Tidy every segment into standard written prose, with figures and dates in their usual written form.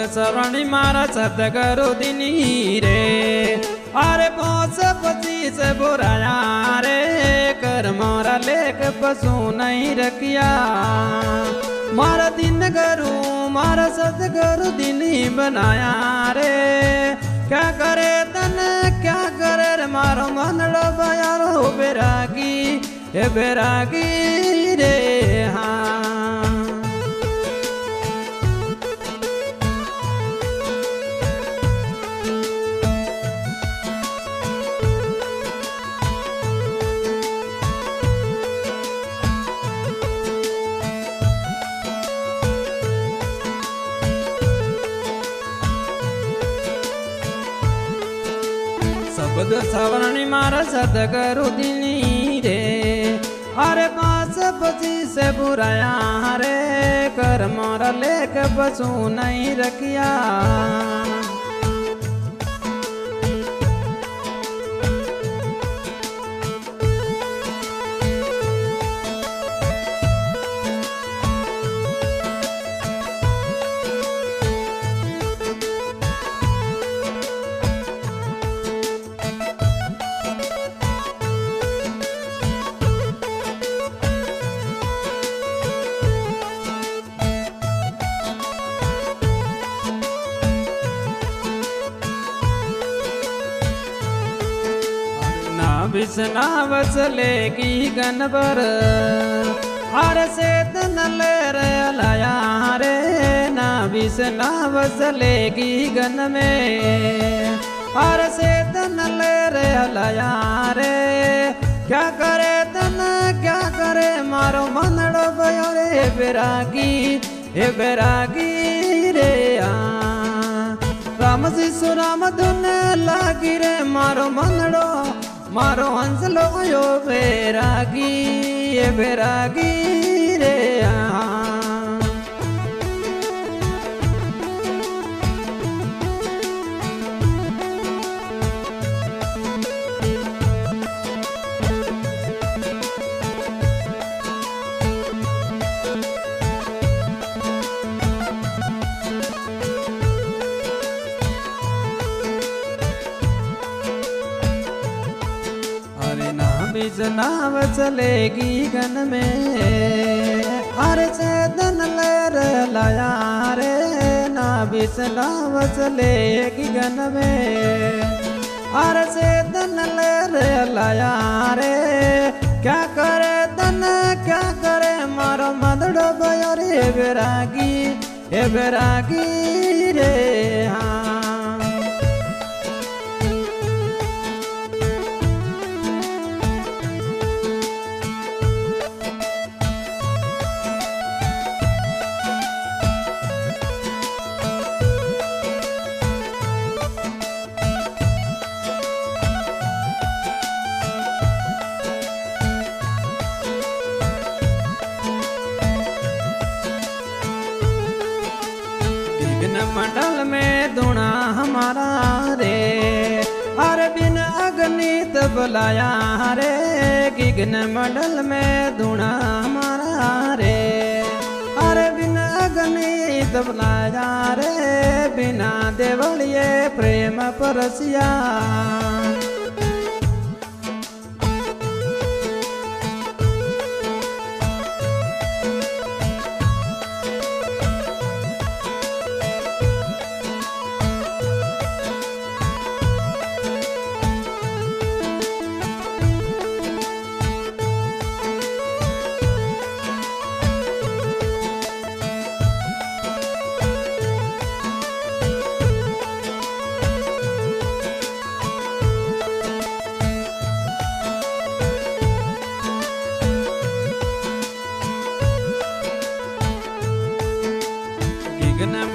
सरणी मारा सतगुरु दिनी रे। अरे 525 बुराया रे कर मोरा लेख पशु नहीं रखिया। मारा दिन गुरु मारा सतगुरु दिनी बनाया रे। क्या करे तन क्या करे रे मारो मनड़ो बयारो बैरागी हे बैरागी रे। हाँ शब्द सवरणी मारा सतगुरु दिनी रे। अरे 525 बुराया रे कर मोरा लेख पशु नहीं रखिया। विष्णा वसलेगी गनबर हर से तन ले लाया रे। ना विष्णा वसलेगी गन में हर से तन ले लाया रे। क्या करे तन क्या करे मारो मनड़ो भयो रे बैरागी हे बैरागी रे। राम शिशु राम धुन लागी रे मारो मनड़ो मारो हंसलो यो बैरागी ये बैरागी रे। विष्णा वसलेगी गन में हर से धन ले लाया रे। ना विष्णा वसलेगी गन में हर से धन ले लाया रे। क्या करे धन क्या करे मारो मदड़ो भयो रे बैरागी हे बैरागी रे। हाँ मंडल में धुना हमारा रे। अरे बिन अग्नित बुलाया रे। गिगन मंडल में धुना हमारा रे। अरे बिन अग्नित बुलाया रे। बिना देवलिए प्रेम परसिया।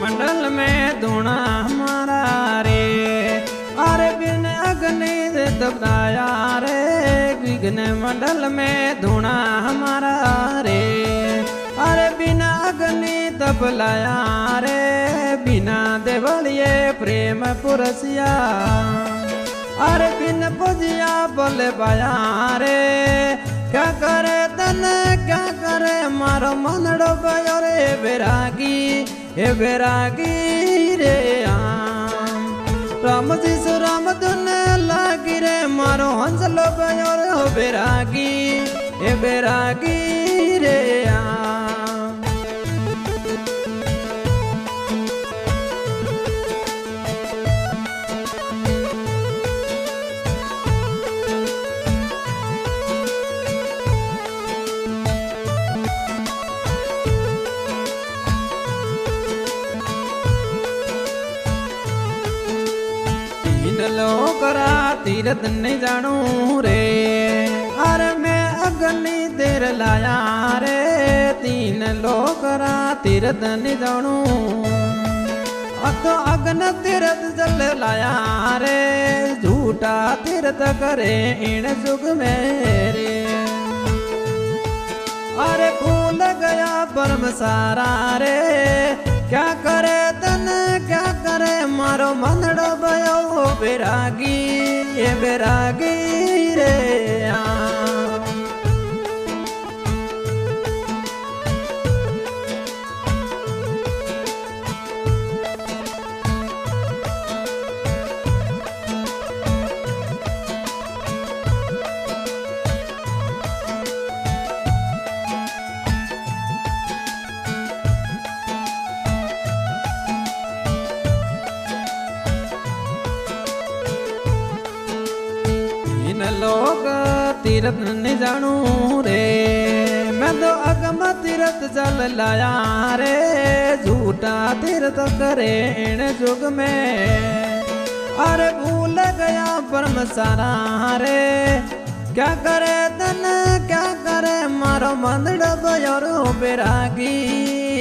मंडल में धुना हमारा रे। अरे बिन अग्नि दबनाया रे। विघ्न मंडल में धुना हमारा रे। अरे बिना अग्नि दबलाया रे। बिना देवलिए प्रेम पुरसिया। अरे बिन पूजिया बोले बाया रे। क्या करे तन क्या करे मारो मनड़ो भयो रे बैरागी हे बैरागी रे राम जी सो राम धुन लागी रे मारो हंसलो भयो रे हो बैरागी हे बैरागी रे लोकरा तीरथ नहीं जानू रे अरे मैं अगनी देर लाया रे 3 लोकरा तीरथ नहीं जानू तो अगन तीरथ जल लाया रे झूठा तीरथ करे इन जुग मेरे अरे भूल गया परम सारा रे क्या करे तन क्या करे मारो मनड़ो भयो बैरागी ये बैरागी रे लोग तीरथ नहीं जानू रे मैं तो अगम तीरथ चल लाया रे झूठा तीरथ करे इन जुग में अरे भूल गया परम सारा रे क्या करे तन क्या करे मारो मंदड़ बयोरो बैरागी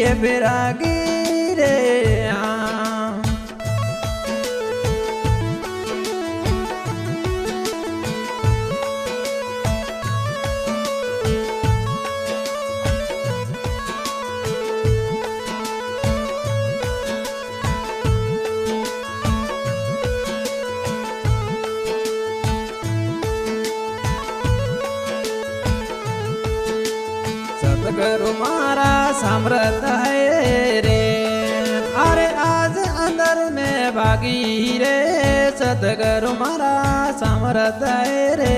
ये बैरागी रे सतगुरु मारा समर्थ है रे अरे आज अंदर में भागी रे सतगुरु मारा समर्थ है रे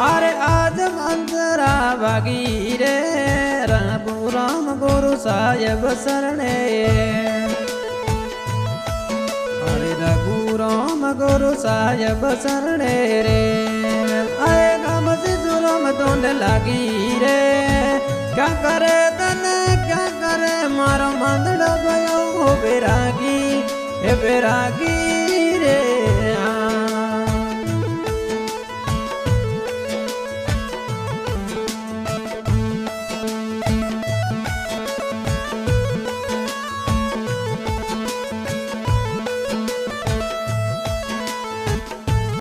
अरे आज अंतरा भागी रे राम गुरु साहेब शरणे अरे रघु राम गुरु साहेब शरणे रे आए गम से जुलम तोंड लागी रे क्या करे तन क्या करे मारो मंदड़ भयो बैरागी हे बैरागी